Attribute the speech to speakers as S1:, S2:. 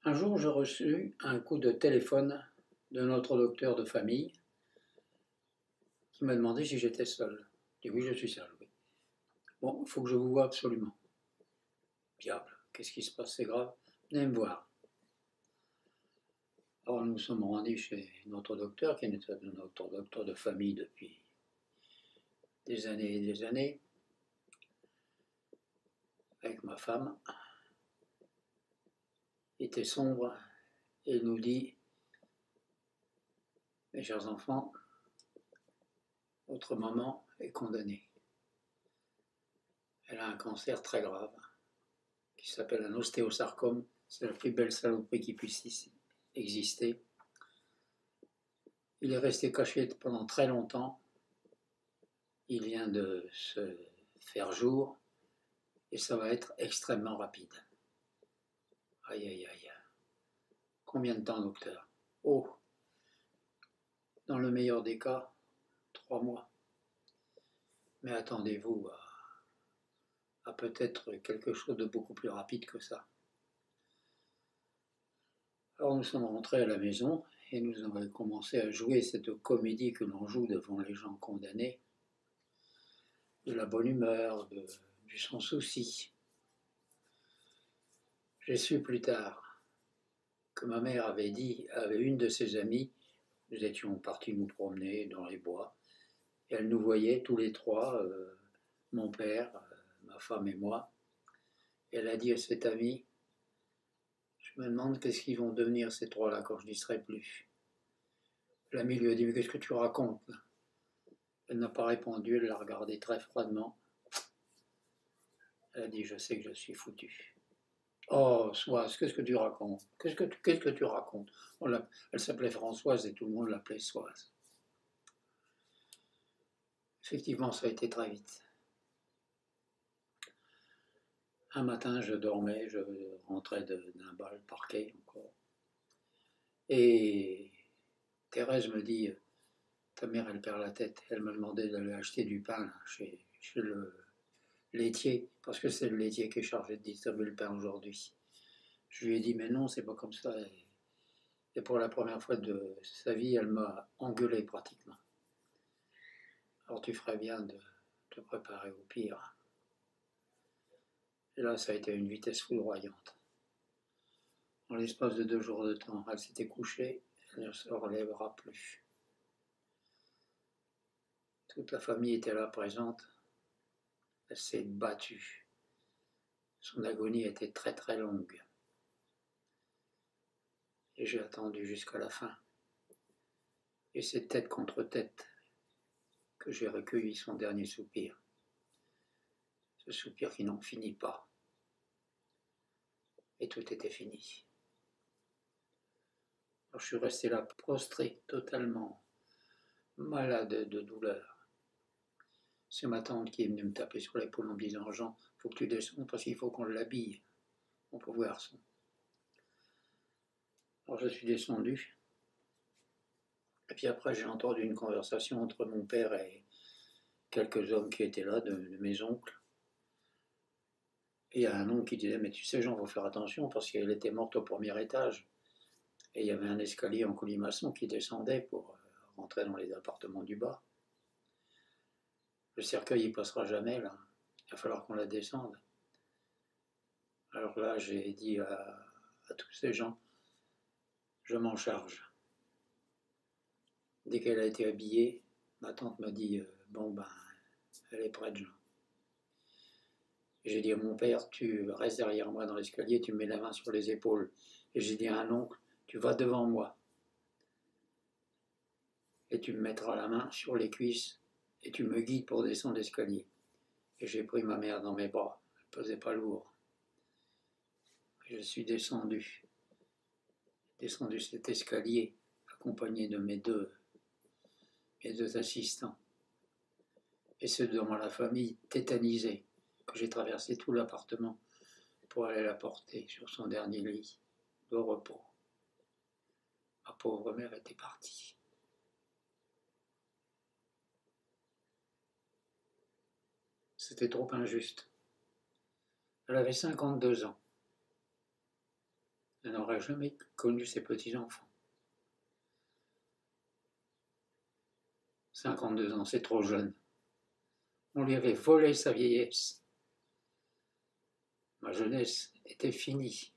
S1: Un jour, j'ai reçu un coup de téléphone de notre docteur de famille qui m'a demandé si j'étais seul. J'ai dit oui, je suis seul. Oui. Bon, il faut que je vous voie absolument. Diable, qu'est-ce qui se passe? C'est grave. Venez me voir. Alors nous sommes rendus chez notre docteur, qui est notre docteur de famille depuis des années et des années, avec ma femme. Il était sombre et il nous dit: mes chers enfants, votre maman est condamnée. Elle a un cancer très grave qui s'appelle un ostéosarcome. C'est la plus belle saloperie qui puisse exister. Il est resté caché pendant très longtemps. Il vient de se faire jour et ça va être extrêmement rapide. Aïe, aïe, aïe. Combien de temps, docteur? Oh, dans le meilleur des cas, 3 mois. Mais attendez-vous à peut-être quelque chose de beaucoup plus rapide que ça. Alors nous sommes rentrés à la maison et nous avons commencé à jouer cette comédie que l'on joue devant les gens condamnés, de la bonne humeur, du sans souci. J'ai su plus tard que ma mère avait dit à une de ses amies, nous étions partis nous promener dans les bois, et elle nous voyait tous les trois, mon père, ma femme et moi, et elle a dit à cette amie: je me demande qu'est-ce qu'ils vont devenir ces trois-là quand je n'y serai plus. L'amie lui a dit: mais qu'est-ce que tu racontes? Elle n'a pas répondu, elle l'a regardé très froidement. Elle a dit: je sais que je suis foutu. Oh, Soise, qu'est-ce que tu racontes? Qu'est-ce que tu racontes? Elle s'appelait Françoise et tout le monde l'appelait Soise. Effectivement, ça a été très vite. Un matin, je dormais, je rentrais d'un bal parquet encore. Et Thérèse me dit: ta mère, elle perd la tête. Elle m'a demandé d'aller acheter du pain là, chez le laitier, parce que c'est le laitier qui est chargé de distribuer le pain aujourd'hui. Je lui ai dit: mais non, c'est pas comme ça. Et pour la première fois de sa vie, elle m'a engueulé pratiquement. Alors tu ferais bien de te préparer au pire. Et là, ça a été une vitesse foudroyante. En l'espace de 2 jours de temps, elle s'était couchée, elle ne se relèvera plus. Toute la famille était là présente. Elle s'est battue. Son agonie était très très longue. Et j'ai attendu jusqu'à la fin. Et c'est tête contre tête que j'ai recueilli son dernier soupir. Ce soupir qui n'en finit pas. Et tout était fini. Alors je suis resté là, prostré, totalement malade de douleur. C'est ma tante qui est venue me taper sur l'épaule en me disant: Jean, il faut que tu descendes parce qu'il faut qu'on l'habille, mon pauvre garçon. Alors je suis descendu. Et puis après, j'ai entendu une conversation entre mon père et quelques hommes qui étaient là, de mes oncles. Et il y a un oncle qui disait: mais tu sais, Jean, il faut faire attention parce qu'elle était morte au premier étage. Et il y avait un escalier en colimaçon qui descendait pour rentrer dans les appartements du bas. Le cercueil, il passera jamais, là. Il va falloir qu'on la descende. Alors là, j'ai dit à tous ces gens: je m'en charge. Dès qu'elle a été habillée, ma tante m'a dit: bon ben, elle est prête, Jean. J'ai dit à mon père: tu restes derrière moi dans l'escalier, tu me mets la main sur les épaules. Et j'ai dit à un oncle: tu vas devant moi. Et tu me mettras la main sur les cuisses et tu me guides pour descendre l'escalier. Et j'ai pris ma mère dans mes bras, elle ne pesait pas lourd. Et je suis descendu cet escalier, accompagné de mes deux assistants. Et ceux dans la famille tétanisés, que j'ai traversé tout l'appartement pour aller la porter sur son dernier lit de repos. Ma pauvre mère était partie. C'était trop injuste. Elle avait 52 ans. Elle n'aurait jamais connu ses petits-enfants. 52 ans, c'est trop jeune. On lui avait volé sa vieillesse. Ma jeunesse était finie.